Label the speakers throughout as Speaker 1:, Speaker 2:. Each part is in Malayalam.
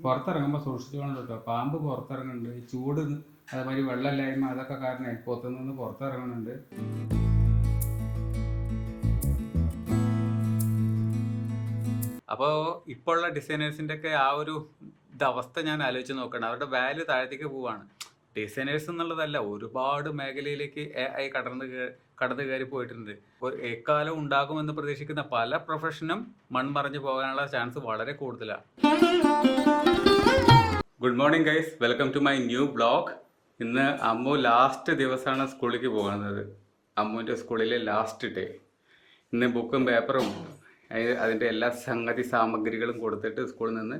Speaker 1: പുറത്തിറങ്ങുമ്പോൾ സൂക്ഷിച്ചുകൊണ്ട് കേട്ടോ. പാമ്പ് പുറത്തിറങ്ങുന്നുണ്ട്, ചൂട് അതേമാതിരി വെള്ളമില്ലായ്മ അതൊക്കെ കാരണം പുറത്തുനിന്ന് പുറത്തിറങ്ങുന്നുണ്ട്. അപ്പോൾ ഇപ്പോൾ ഉള്ള ഡിസൈനേഴ്സിൻ്റെ ഒക്കെ ആ ഒരു അവസ്ഥ ഞാൻ ആലോചിച്ച് നോക്കണം. അവരുടെ വാല്യൂ താഴത്തേക്ക് പോവാണ്. ഡിസൈനേഴ്സ് എന്നുള്ളതല്ല, ഒരുപാട് മേഖലയിലേക്ക് AI കടന്നു കയറി പോയിട്ടുണ്ട്. എക്കാലം ഉണ്ടാകുമെന്ന് പ്രതീക്ഷിക്കുന്ന പല പ്രൊഫഷനും മൺമറഞ്ഞു പോകാനുള്ള ചാൻസ് വളരെ കൂടുതലാണ്. Good morning guys, welcome to my new blog. ഇന്ന് അമ്മു ലാസ്റ്റ് ദിവസമാണ് സ്കൂളിലേക്ക് പോകുന്നത്. അമ്മുവിൻ്റെ സ്കൂളിലെ ലാസ്റ്റ് ഡേ. ഇന്ന് ബുക്കും പേപ്പറും അതിൻ്റെ എല്ലാ സംഗതി സാമഗ്രികളും കൊടുത്തിട്ട് സ്കൂളിൽ നിന്ന്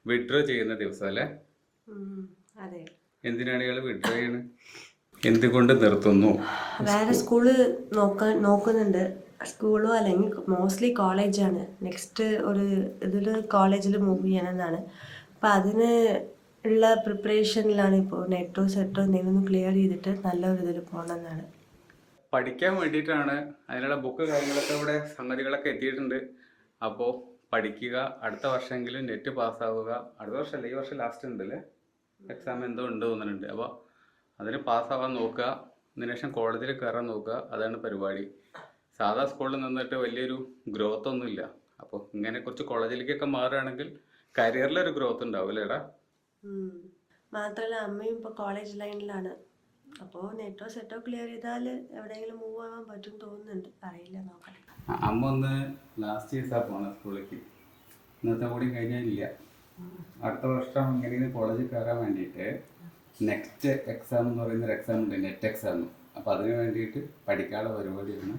Speaker 1: വിഡ്രോ ചെയ്യുന്ന ദിവസം അല്ലേ? എന്തിനാണ് ഇയാൾ വിഡ്രോ ചെയ്യുന്നത്? എന്തുകൊണ്ട് നിർത്തുന്നു?
Speaker 2: വേറെ സ്കൂള് നോക്കുന്നുണ്ട്. സ്കൂളോ അല്ലെങ്കിൽ മോസ്റ്റ്ലി കോളേജാണ്. നെക്സ്റ്റ് ഒരു ഇതിൽ കോളേജിൽ മൂവ് ചെയ്യണമെന്നാണ്. അപ്പം അതിന് ഉള്ള പ്രിപ്പറേഷനിലാണ് ഇപ്പോൾ. നെറ്റോ സെറ്റോ എന്തെങ്കിലും ക്ലിയർ ചെയ്തിട്ട് നല്ല ഒരു ഇതിൽ പോകണമെന്നാണ്.
Speaker 1: പഠിക്കാൻ വേണ്ടിയിട്ടാണ്. അതിനുള്ള ബുക്ക് കാര്യങ്ങളൊക്കെ ഇവിടെ സംഗതികളൊക്കെ എത്തിയിട്ടുണ്ട്. അപ്പോൾ പഠിക്കുക, അടുത്ത വർഷമെങ്കിലും നെറ്റ് പാസ്സാവുക. അടുത്ത വർഷമല്ല, ഈ വർഷം ലാസ്റ്റ് ഉണ്ടല്ലേ എക്സാം, എന്തോ ഉണ്ട് തോന്നുന്നുണ്ട്. അപ്പോൾ അതിന് പാസ്സാവാൻ നോക്കുക, അതിനുശേഷം കോളേജിൽ കയറാൻ നോക്കുക. അതാണ് പരിപാടി. സാധാ സ്കൂളിൽ നിന്നിട്ട് വലിയൊരു ഗ്രോത്ത് ഒന്നുമില്ല. അപ്പോൾ ഇങ്ങനെ കുറച്ച് കോളേജിലേക്കൊക്കെ മാറുകയാണെങ്കിൽ കരിയറിലൊരു ഗ്രോത്ത് ഉണ്ടാവില്ലേടാ.
Speaker 2: മാത്രമല്ല അമ്മയും ഇപ്പോൾ കോളേജ് ലൈനിലാണ്. അപ്പോൾ നെറ്റോ സെറ്റോ ക്ലിയർ ചെയ്താൽ എവിടെയെങ്കിലും മൂവ് ആവാൻ പറ്റും തോന്നുന്നുണ്ട്. അറിയില്ല, നോക്കാം.
Speaker 1: അമ്മ ഒന്ന് ലാസ്റ്റ് ഇയർസാണ് പോകണം സ്കൂളിലേക്ക്. ഇന്നത്തെ കൂടി കഴിഞ്ഞാലില്ല. അടുത്ത വർഷം ഇങ്ങനെ കോളേജിൽ കയറാൻ വേണ്ടിയിട്ട് നെക്സ്റ്റ് എക്സാം എന്ന് പറയുന്നൊരു എക്സാം ഉണ്ട്, നെറ്റ് എക്സാം. അപ്പോൾ അതിന് വേണ്ടിയിട്ട് പഠിക്കാനുള്ള പരിപാടിയാണ്.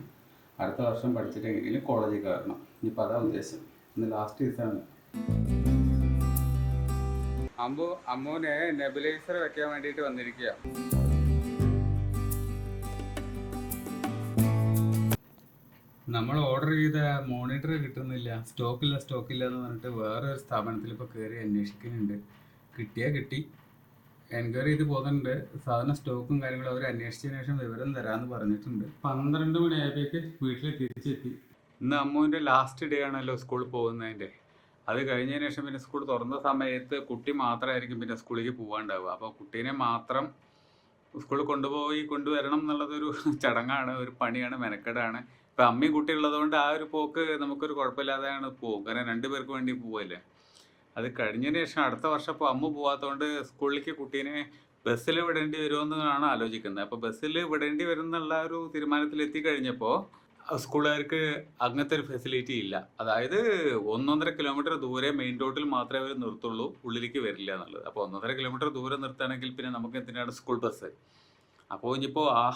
Speaker 1: അടുത്ത വർഷം പഠിച്ചിട്ട് എങ്ങനെയും കോളേജിൽ കയറണം. ഇനിയിപ്പോൾ അതാ ഉദ്ദേശം. ഇന്ന് ലാസ്റ്റ് ദിവസമാണ്. അമ്മുവിനെ നെബുലൈസർ വെക്കാൻ വേണ്ടിയിട്ട് വന്നിരിക്കുക. നമ്മൾ ഓർഡർ ചെയ്ത മോണിറ്റർ കിട്ടുന്നില്ല, സ്റ്റോക്കില്ല എന്ന് പറഞ്ഞിട്ട് വേറൊരു സ്ഥാപനത്തിൽ ഇപ്പോൾ കയറി അന്വേഷിക്കുന്നുണ്ട്. കിട്ടിയാൽ കിട്ടി, എൻക്വയറി ചെയ്ത് പോകുന്നുണ്ട്. സാധാരണ സ്റ്റോക്കും കാര്യങ്ങളും അവർ അന്വേഷിച്ചതിന് ശേഷം വിവരം തരാമെന്ന് പറഞ്ഞിട്ടുണ്ട്. 12 മണിയായപ്പോഴേക്ക് വീട്ടിൽ തിരിച്ചെത്തി. ഇന്ന് അമ്മുവിൻ്റെ ലാസ്റ്റ് ഡേ ആണല്ലോ സ്കൂളിൽ പോകുന്നതിൻ്റെ. അത് കഴിഞ്ഞതിന് ശേഷം പിന്നെ സ്കൂൾ തുറന്ന സമയത്ത് കുട്ടി മാത്രമായിരിക്കും പിന്നെ സ്കൂളിലേക്ക് പോകാണ്ടാവുക. അപ്പോൾ കുട്ടീനെ മാത്രം സ്കൂളിൽ കൊണ്ടുവരണം എന്നുള്ളതൊരു ചടങ്ങാണ്, ഒരു പണിയാണ്, മെനക്കെടാണ്. ഇപ്പം അമ്മയും കുട്ടി ഉള്ളതുകൊണ്ട് ആ ഒരു പോക്ക് നമുക്കൊരു കുഴപ്പമില്ലാതെയാണ് പോകും. കാരണം 2 പേർക്ക് വേണ്ടി പോവല്ലേ. അത് കഴിഞ്ഞതിന് ശേഷം അടുത്ത വർഷം ഇപ്പോൾ അമ്മ പോകാത്തതുകൊണ്ട് സ്കൂളിലേക്ക് കുട്ടീനെ ബസ്സിൽ വിടേണ്ടി വരുമെന്നാണ് ആലോചിക്കുന്നത്. അപ്പോൾ ബസ്സിൽ വിടേണ്ടി വരുന്നുള്ള ഒരു തീരുമാനത്തിൽ എത്തിക്കഴിഞ്ഞപ്പോൾ സ്കൂളുകാർക്ക് അങ്ങനത്തെ ഒരു ഫെസിലിറ്റി ഇല്ല. അതായത് 1.5 കിലോമീറ്റർ ദൂരെ മെയിൻ റോഡിൽ മാത്രമേ അവർ നിർത്തുള്ളൂ, ഉള്ളിലേക്ക് വരില്ല എന്നുള്ളത്. അപ്പോൾ 1.5 കിലോമീറ്റർ ദൂരെ നിർത്തുകയാണെങ്കിൽ പിന്നെ നമുക്ക് എന്തിനാണ് സ്കൂൾ ബസ്? അപ്പോൾ ഇനിയിപ്പോൾ ആ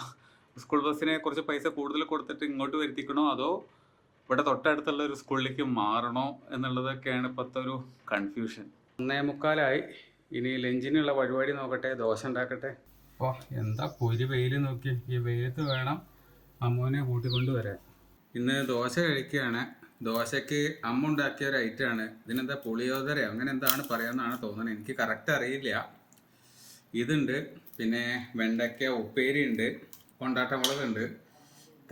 Speaker 1: സ്കൂൾ ബസ്സിനെ കുറച്ച് പൈസ കൂടുതൽ കൊടുത്തിട്ട് ഇങ്ങോട്ട് വരുത്തിക്കണോ അതോ ഇവിടെ തൊട്ടടുത്തുള്ള ഒരു സ്കൂളിലേക്ക് മാറണോ എന്നുള്ളതൊക്കെയാണ് ഇപ്പോഴത്തെ ഒരു കൺഫ്യൂഷൻ. 1:45. ഇനി ലഞ്ചിനുള്ള പരിപാടി നോക്കട്ടെ, ദോശ ഉണ്ടാക്കട്ടെ. അപ്പോൾ എന്താ പൊരി വെയിൽ നോക്കി. ഈ വെയിലത്ത് വേണം അമ്മുവിനെ കൂട്ടിക്കൊണ്ട് വരാൻ. ഇന്ന് ദോശ കഴിക്കുകയാണ്. ദോശയ്ക്ക് അമ്മ ഉണ്ടാക്കിയ ഒരു ഐറ്റമാണ്. ഇതിനെന്താ പുളിയോദര അങ്ങനെ എന്താണ് പറയാമെന്നാണ് തോന്നുന്നത്, എനിക്ക് കറക്റ്റ് അറിയില്ല. ഇതുണ്ട്, പിന്നെ വെണ്ടയ്ക്ക ഉപ്പേരി ഉണ്ട്, കൊണ്ടാട്ടമുളകുണ്ട്,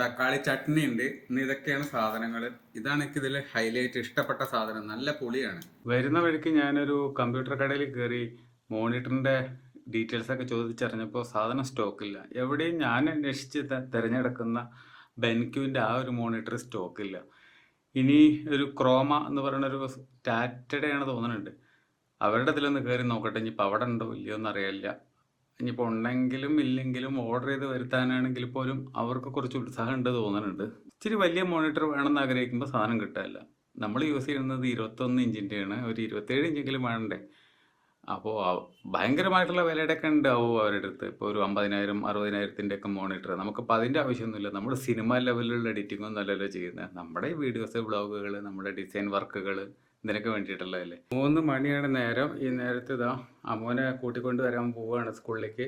Speaker 1: തക്കാളി ചട്നി ഉണ്ട്. ഇന്ന് ഇതൊക്കെയാണ് സാധനങ്ങൾ. ഇതാണ് എനിക്ക് ഇതിൽ ഹൈലൈറ്റ്, ഇഷ്ടപ്പെട്ട സാധനം. നല്ല പുളിയാണ്. വരുന്ന വഴിക്ക് ഞാനൊരു കമ്പ്യൂട്ടർ കടയിൽ കയറി മോണിറ്ററിൻ്റെ ഡീറ്റെയിൽസൊക്കെ ചോദിച്ചറിഞ്ഞപ്പോൾ സാധനം സ്റ്റോക്കില്ല. എവിടെയും ഞാൻ അന്വേഷിച്ച് തിരഞ്ഞെടുക്കുന്ന ബെൻക്യുവിൻ്റെ ആ ഒരു മോണിറ്റർ സ്റ്റോക്കില്ല. ഇനി ഒരു ക്രോമ എന്ന് പറയുന്നൊരു ടാറ്റയുടെ ആണ് തോന്നുന്നുണ്ട്, അവരുടെ ഇതിലൊന്ന് കയറി നോക്കട്ടെ. ഇനിയിപ്പോൾ അവിടെ ഉണ്ടോ ഇല്ലയോ എന്നറിയില്ല. ഇനിയിപ്പോൾ ഉണ്ടെങ്കിലും ഇല്ലെങ്കിലും ഓർഡർ ചെയ്ത് വരുത്താനാണെങ്കിൽ പോലും അവർക്ക് കുറച്ച് ഉത്സാഹം ഉണ്ട് തോന്നുന്നുണ്ട്. ഇച്ചിരി വലിയ മോണിറ്റർ വേണമെന്ന് ആഗ്രഹിക്കുമ്പോൾ സാധനം കിട്ടാനില്ല. നമ്മൾ യൂസ് ചെയ്യുന്നത് 21 ഇഞ്ചിൻ്റെയാണ്, ഒരു 27 ഇഞ്ചെങ്കിലും വേണ്ടേ. അപ്പോൾ ഭയങ്കരമായിട്ടുള്ള വിലയുടെയൊക്കെ ഉണ്ടാവും അവരുടെ അടുത്ത്. ഇപ്പോൾ ഒരു 50,000 60,000 ഒക്കെ മോണിറ്റർ. നമുക്കിപ്പോൾ അതിൻ്റെ ആവശ്യമൊന്നുമില്ല. നമ്മൾ സിനിമ ലെവലിലുള്ള എഡിറ്റിങ്ങൊന്നും അല്ലല്ലോ ചെയ്യുന്നത്. നമ്മുടെ ഈ വീഡിയോസ്, വ്ളോഗുകൾ, നമ്മുടെ ഡിസൈൻ വർക്കുകൾ, ഇതിനൊക്കെ വേണ്ടിയിട്ടുള്ളതല്ലേ. 3 മണിയാണ് നേരം. ഈ നേരത്ത് ഇതാ അമ്മോനെ കൂട്ടിക്കൊണ്ട് വരാൻ പോവുകയാണ് സ്കൂളിലേക്ക്.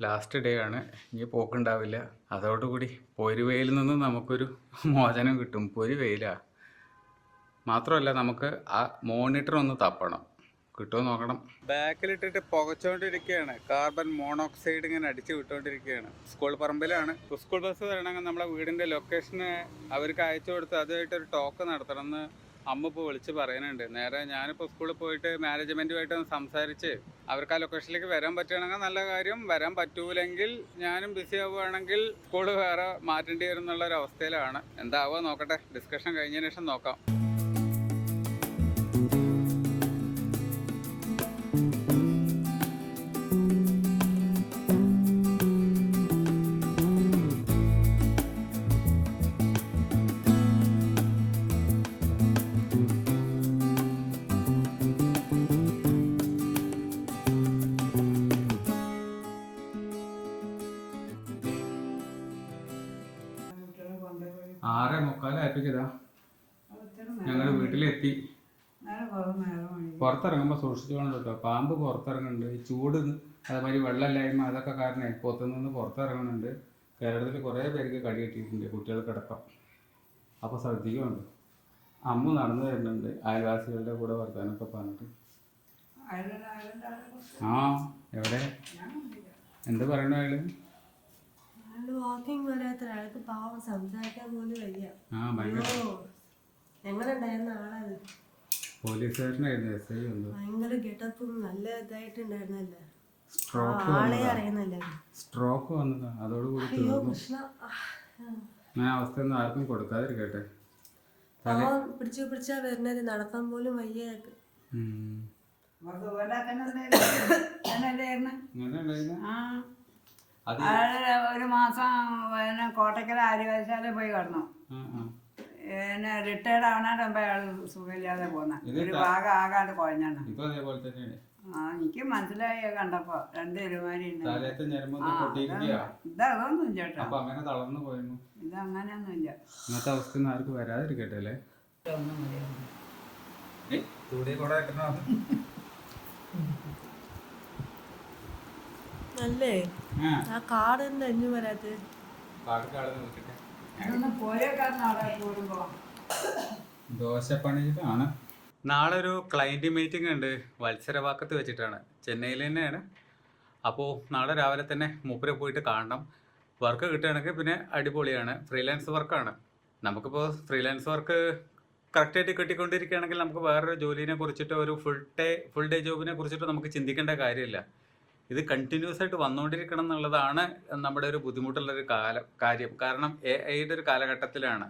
Speaker 1: ലാസ്റ്റ് ഡേ ആണ്, ഇനി പോക്കുണ്ടാവില്ല. അതോടുകൂടി പൊരി വെയിലിൽ നിന്ന് നമുക്കൊരു മോചനം കിട്ടും. പൊരി വെയിലാണ്. മാത്രമല്ല നമുക്ക് ആ മോണിറ്റർ ഒന്ന് തപ്പണം, കിട്ടുമോ നോക്കണം. ബാക്കിലിട്ടിട്ട് പുകച്ചോണ്ടിരിക്കുകയാണ്. കാർബൺ മോണോക്സൈഡ് ഇങ്ങനെ അടിച്ചു വിട്ടുകൊണ്ടിരിക്കുകയാണ്. സ്കൂൾ പറമ്പിലാണ്. സ്കൂൾ ബസ് വരണമെങ്കിൽ നമ്മളെ വീടിൻ്റെ ലൊക്കേഷന് അവർക്ക് അയച്ചു കൊടുത്ത് അതുമായിട്ടൊരു ടോക്ക് നടത്തണമെന്ന് അമ്മ ഇപ്പോൾ വിളിച്ച് പറയുന്നുണ്ട്. നേരെ ഞാനിപ്പോൾ സ്കൂളിൽ പോയിട്ട് മാനേജ്മെൻറ്റുമായിട്ട് സംസാരിച്ച് അവർക്ക് ആ ലൊക്കേഷനിലേക്ക് വരാൻ പറ്റുകയാണെങ്കിൽ നല്ല കാര്യം, വരാൻ പറ്റൂലെങ്കിൽ ഞാനും ബിസി ആവുകയാണെങ്കിൽ സ്കൂൾ വേറെ മാറ്റേണ്ടി വരും എന്നുള്ളൊരു അവസ്ഥയിലാണ്. എന്താവുക നോക്കട്ടെ, ഡിസ്കഷൻ കഴിഞ്ഞതിന് ശേഷം നോക്കാം. ആറേ മുക്കാലായപ്പോഴേക്കിതാ ഞങ്ങൾ വീട്ടിലെത്തി. പുറത്തിറങ്ങുമ്പോൾ സൂക്ഷിച്ചു വേണം കേട്ടോ, പാമ്പ് പുറത്തിറങ്ങുന്നുണ്ട്. ഈ ചൂട് അതേമാതിരി വെള്ളമില്ലായ്മ അതൊക്കെ കാരണമായി പുറത്തുനിന്ന് പുറത്തിറങ്ങുന്നുണ്ട്. കേരളത്തിൽ കുറേ പേർക്ക് കടി കിട്ടിയിട്ടുണ്ട്, കുട്ടികൾക്കടക്കം. അപ്പോൾ ശ്രദ്ധിക്കുന്നുണ്ട്. അമ്മ നടന്നു വരുന്നുണ്ട് അയൽവാസികളുടെ കൂടെ വർത്താനൊക്കെ പറഞ്ഞിട്ട്. ആ എവിടെ എന്ത് പറയണു അയാള്?
Speaker 2: വാക്കിംഗ് വരാത്ത ഒരാൾക്ക് പാവം സംസാരിക്കാൻ പോലും വയ്യ. എങ്ങനെ ഉണ്ടായിരുന്ന ആളത്?
Speaker 1: പോലീസുകാരനായിരുന്നു, എസ് ഐ ഉണ്ട്.
Speaker 2: ഭയങ്കര ഗെറ്റപ്പും നല്ല ഇതായിട്ടുണ്ടായിരുന്നല്ലേ.
Speaker 1: സ്ട്രോക്ക്
Speaker 2: അറിയുന്നല്ലേ.
Speaker 1: സ്ട്രോക്ക് വന്നതാ, അതോടുകൂടി തീർന്നു. ഞാൻ അവസ്ഥയൊന്നും ആർക്കും കൊടുക്കാതിരിക്കട്ടെ.
Speaker 2: പിടിച്ചാ വരുന്നത്, നടക്കാൻ പോലും വയ്യ.
Speaker 3: ഒരു മാസം കോട്ടയ്ക്കൽ ആര്യവൈദ്യശാലയിൽ പോയി കിടന്നു. പിന്നെ റിട്ടയർഡ് ആവണാണ്ട് മുമ്പ് അയാൾ സുഖമില്ലാതെ പോന്ന ഒരു ഭാഗം ആകാണ്ട് കുഴഞ്ഞാണ്. എനിക്ക് മനസ്സിലായി കണ്ടപ്പോ 2 ഇരുമാരി ഇതൊന്നും ചേട്ടാ, ഇതങ്ങനെയൊന്നും ഇല്ല.
Speaker 1: ഇങ്ങനത്തെ അവസ്ഥ ആർക്കും വരാതിരിക്കട്ടെ അല്ലേ.
Speaker 2: അല്ലേ ആ കാട് എഞ്ഞു വരാത്ത
Speaker 1: ദോശപ്പണിയിലാണ്. നാളെ ഒരു ക്ലയൻറ്റ് മീറ്റിംഗ് ഉണ്ട്, വത്സരവാക്കത്ത് വെച്ചിട്ടാണ്, ചെന്നൈയിൽ തന്നെയാണ്. അപ്പോൾ നാളെ രാവിലെ തന്നെ മൂപ്പരെ പോയിട്ട് കാണണം. വർക്ക് കിട്ടുകയാണെങ്കിൽ പിന്നെ അടിപൊളിയാണ്. ഫ്രീലാൻസ് വർക്കാണ്. നമുക്കിപ്പോൾ ഫ്രീലാൻസ് വർക്ക് കറക്റ്റായിട്ട് കിട്ടിക്കൊണ്ടിരിക്കുകയാണെങ്കിൽ നമുക്ക് വേറൊരു ജോലിനെ കുറിച്ചിട്ടോ ഒരു ഫുൾ ഡേ ജോബിനെ കുറിച്ചിട്ടോ നമുക്ക് ചിന്തിക്കേണ്ട കാര്യമില്ല. ഇത് കണ്ടിന്യൂസ് ആയിട്ട് വന്നുകൊണ്ടിരിക്കണം എന്നുള്ളതാണ് നമ്മുടെ ഒരു ബുദ്ധിമുട്ടുള്ളൊരു കാര്യം. കാരണം AI-യുടെ ഒരു കാലഘട്ടത്തിലാണ്.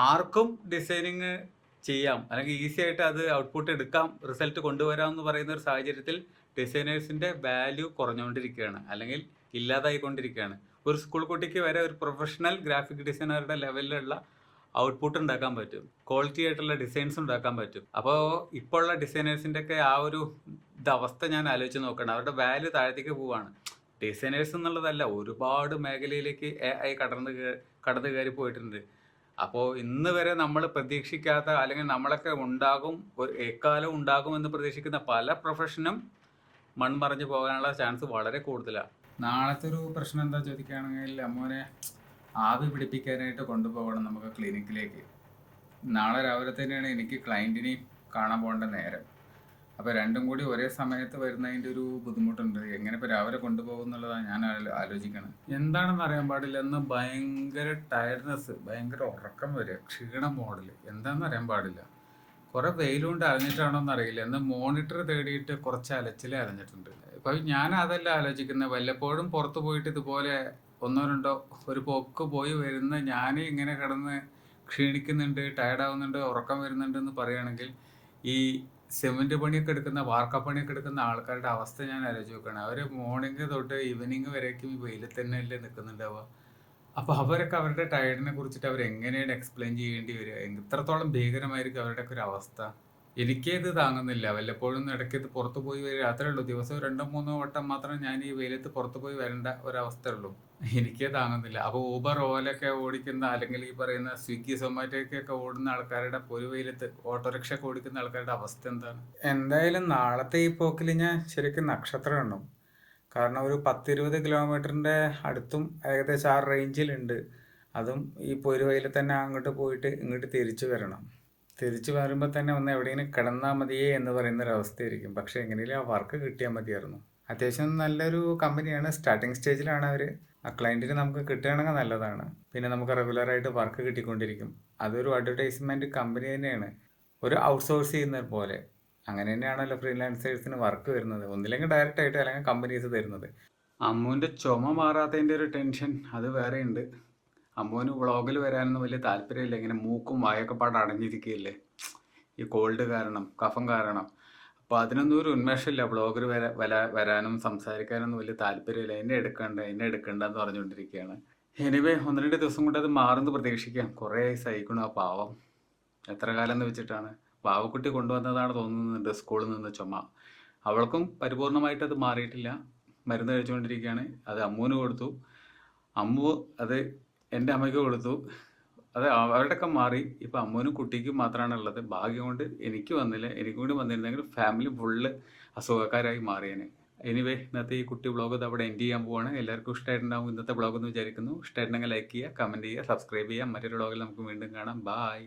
Speaker 1: ആർക്കും ഡിസൈനിങ് ചെയ്യാം, അല്ലെങ്കിൽ ഈസി ആയിട്ട് അത് ഔട്ട്പുട്ട് എടുക്കാം, റിസൾട്ട് കൊണ്ടുവരാം എന്ന് പറയുന്ന ഒരു സാഹചര്യത്തിൽ ഡിസൈനേഴ്സിൻ്റെ വാല്യൂ കുറഞ്ഞുകൊണ്ടിരിക്കുകയാണ്, അല്ലെങ്കിൽ ഇല്ലാതായിക്കൊണ്ടിരിക്കുകയാണ്. ഒരു സ്കൂൾ കുട്ടിക്ക് വരെ ഒരു പ്രൊഫഷണൽ ഗ്രാഫിക് ഡിസൈനറുടെ ലെവലിലുള്ള ഔട്ട്പുട്ട് ഉണ്ടാക്കാൻ പറ്റും, ക്വാളിറ്റി ആയിട്ടുള്ള ഡിസൈൻസ് ഉണ്ടാക്കാൻ പറ്റും. അപ്പോൾ ഇപ്പോൾ ഉള്ള ഡിസൈനേഴ്സിൻ്റെ ഒക്കെ ആ ഒരു അവസ്ഥ ഞാൻ ആലോചിച്ച് നോക്കണം. അവരുടെ വാല്യൂ താഴത്തേക്ക് പോവാണ്. ഡിസൈനേഴ്സ് എന്നുള്ളതല്ല, ഒരുപാട് മേഖലയിലേക്ക് AI കടന്നു കയറി പോയിട്ടുണ്ട്. അപ്പോൾ ഇന്ന് വരെ നമ്മൾ പ്രതീക്ഷിക്കാത്ത, അല്ലെങ്കിൽ നമ്മളൊക്കെ ഉണ്ടാകും, ഒരു എക്കാലം ഉണ്ടാകുമെന്ന് പ്രതീക്ഷിക്കുന്ന പല പ്രൊഫഷനും മൺമറഞ്ഞു പോകാനുള്ള ചാൻസ് വളരെ കൂടുതലാണ്. നാളത്തെ ഒരു പ്രശ്നം എന്താ ചോദിക്കുകയാണെങ്കിൽ, അമ്മോനെ ആവി പിടിപ്പിക്കാനായിട്ട് കൊണ്ടുപോകണം നമുക്ക് ക്ലിനിക്കിലേക്ക്. നാളെ രാവിലെ തന്നെയാണ് എനിക്ക് ക്ലയൻറ്റിനെയും കാണാൻ പോകേണ്ട നേരം. അപ്പോൾ രണ്ടും കൂടി ഒരേ സമയത്ത് വരുന്നതിൻ്റെ ഒരു ബുദ്ധിമുട്ടുണ്ട്. എങ്ങനെ ഇപ്പോൾ രാവിലെ കൊണ്ടുപോകും എന്നുള്ളതാണ് ഞാൻ ആലോചിക്കണം. എന്താണെന്ന് അറിയാൻ പാടില്ല. എന്ന് ഭയങ്കര ടയർഡ്നെസ്, ഭയങ്കര ഉറക്കം വരിക, ക്ഷീണം മോഡൽ, എന്താണെന്ന് അറിയാൻ പാടില്ല. കുറേ വെയിലുകൊണ്ട് അറിഞ്ഞിട്ടാണോ എന്നറിയില്ല. എന്ന് മോണിറ്റർ തേടിയിട്ട് കുറച്ച് അലച്ചിലേ അറിഞ്ഞിട്ടുണ്ട്. ഇപ്പോൾ ഞാൻ അതല്ല ആലോചിക്കുന്നത്. വല്ലപ്പോഴും പുറത്ത് പോയിട്ട് ഇതുപോലെ 1-2 ഒരു പോക്ക് പോയി വരുന്ന ഞാൻ ഇങ്ങനെ കിടന്ന് ക്ഷീണിക്കുന്നുണ്ട്, ടയർഡാവുന്നുണ്ട്, ഉറക്കം വരുന്നുണ്ട് എന്ന് പറയുകയാണെങ്കിൽ, ഈ സിമെൻറ്റ് പണിയൊക്കെ എടുക്കുന്ന, വാർക്കപ്പണിയൊക്കെ എടുക്കുന്ന ആൾക്കാരുടെ അവസ്ഥ ഞാൻ ആലോചിച്ച് നോക്കുകയാണ്. അവർ മോർണിംഗ് തൊട്ട് ഈവനിങ് വരേക്കും ഈ വെയിലിൽ തന്നെയല്ലേ നിൽക്കുന്നുണ്ടാവുക. അപ്പോൾ അവരൊക്കെ അവരുടെ ടയർഡിനെ കുറിച്ചിട്ട് അവരെങ്ങനെയാണ് എക്സ്പ്ലെയിൻ ചെയ്യേണ്ടി വരിക? എത്രത്തോളം ഭീകരമായിരിക്കും അവരുടെയൊക്കെ ഒരു അവസ്ഥ? എനിക്കത് താങ്ങുന്നില്ല. വല്ലപ്പോഴും ഇടയ്ക്ക് ഇത് പുറത്ത് പോയി വരിക, അത്രേ ഉള്ളൂ. ദിവസം 2-3 വട്ടം മാത്രം ഞാൻ ഈ വെയിലത്ത് പുറത്ത് പോയി വരേണ്ട ഒരവസ്ഥ ഉള്ളൂ. എനിക്കേ താങ്ങുന്നില്ല. അപ്പോൾ ഊബർ, ഓലൊക്കെ ഓടിക്കുന്ന, അല്ലെങ്കിൽ ഈ പറയുന്ന സ്വിഗ്ഗി, സൊമാറ്റോയ്ക്കൊക്കെ ഓടുന്ന ആൾക്കാരുടെ ഒരു വെയിലത്ത് ഓട്ടോറിക്ഷ ഒക്കെ ഓടിക്കുന്ന ആൾക്കാരുടെ അവസ്ഥ എന്താണ്? എന്തായാലും നാളത്തെ ഈ പോക്കിൽ ഞാൻ ശരിക്കും നക്ഷത്രം എണ്ണും. കാരണം ഒരു 10-20 കിലോമീറ്ററിൻ്റെ അടുത്തും ഏകദേശം ആ റേഞ്ചിലുണ്ട്. അതും ഈ പൊരുവയിൽ തന്നെ അങ്ങോട്ട് പോയിട്ട് ഇങ്ങോട്ട് തിരിച്ചു വരണം. തിരിച്ചു വരുമ്പോൾ തന്നെ ഒന്ന് എവിടെയെങ്കിലും കിടന്നാൽ മതിയേ എന്ന് പറയുന്നൊരവസ്ഥയായിരിക്കും. പക്ഷേ എങ്ങനെയും ആ വർക്ക് കിട്ടിയാൽ മതിയായിരുന്നു. അത്യാവശ്യം നല്ലൊരു കമ്പനിയാണ്. സ്റ്റാർട്ടിങ് സ്റ്റേജിലാണ് അവർ. ആ ക്ലയൻറ്റിന് നമുക്ക് കിട്ടുകയാണെങ്കിൽ നല്ലതാണ്. പിന്നെ നമുക്ക് റെഗുലറായിട്ട് വർക്ക് കിട്ടിക്കൊണ്ടിരിക്കും. അതൊരു അഡ്വർടൈസ്മെൻറ്റ് കമ്പനി തന്നെയാണ്. ഒരു ഔട്ട്സോഴ്സ് ചെയ്യുന്ന പോലെ. അങ്ങനെ തന്നെയാണല്ലോ ഫ്രീലാൻസേഴ്സിന് വർക്ക് വരുന്നത്. ഒന്നില്ലെങ്കിൽ ഡയറക്റ്റ് ആയിട്ട്, അല്ലെങ്കിൽ കമ്പനീസ് തരുന്നത്. അമ്മുവിൻ്റെ ചുമ മാറാത്തതിൻ്റെ ഒരു ടെൻഷൻ അത് വേറെ ഉണ്ട്. അമ്മുവിന് വ്ളോഗിൽ വരാനൊന്നും വലിയ താല്പര്യമില്ല. ഇങ്ങനെ മൂക്കും വായൊക്കെ പാടെ അടഞ്ഞിരിക്കുകയല്ലേ ഈ കോൾഡ് കാരണം, കഫം കാരണം. അപ്പോൾ അതിനൊന്നും ഒരു ഉന്മേഷമില്ല. വ്ളോഗിൽ വരാനും സംസാരിക്കാനൊന്നും വലിയ താല്പര്യമില്ല. എന്നെ എടുക്കണ്ടെന്ന് പറഞ്ഞുകൊണ്ടിരിക്കുകയാണ്. എനിവേ 1-2 ദിവസം കൊണ്ട് അത് മാറുമെന്ന് പ്രതീക്ഷിക്കാം. കുറേ സഹിക്കണം ആ പാവം. എത്ര കാലം എന്ന് വെച്ചിട്ടാണ്. പാവക്കുട്ടി കൊണ്ടുവന്നതാണ് തോന്നുന്നുണ്ട് സ്കൂളിൽ നിന്ന് ചുമ. അവൾക്കും പരിപൂർണമായിട്ട് അത് മാറിയിട്ടില്ല. മരുന്ന് കഴിച്ചുകൊണ്ടിരിക്കുകയാണ്. അത് അമ്മുവിന് കൊടുത്തു. അമ്മു അത് എൻ്റെ അമ്മയ്ക്ക് കൊടുത്തു. അത് അവരുടെയൊക്കെ മാറി. ഇപ്പം അമ്മുവിനും കുട്ടിക്കും മാത്രമാണ് ഉള്ളത്. ഭാഗ്യം കൊണ്ട് എനിക്ക് വന്നില്ല. എനിക്കും കൂടി വന്നിരുന്നെങ്കിൽ ഫാമിലി ഫുള്ള് അസുഖക്കാരായി മാറിയേനെ. എനിവേ ഇന്നത്തെ ഈ കുട്ടി വ്ളോഗ് ഇത് അവിടെ എൻഡ് ചെയ്യാൻ പോവാണ്. എല്ലാവർക്കും ഇഷ്ടമായിട്ടുണ്ടാവും ഇന്നത്തെ വ്ളോഗ് എന്ന് വിചാരിക്കുന്നു. ഇഷ്ടമായിട്ടുണ്ടെങ്കിൽ ലൈക്ക് ചെയ്യുക, കമൻറ്റ് ചെയ്യുക, സബ്സ്ക്രൈബ് ചെയ്യുക. മറ്റൊരു വ്ളോഗിൽ നമുക്ക് വീണ്ടും കാണാം. ബായ്.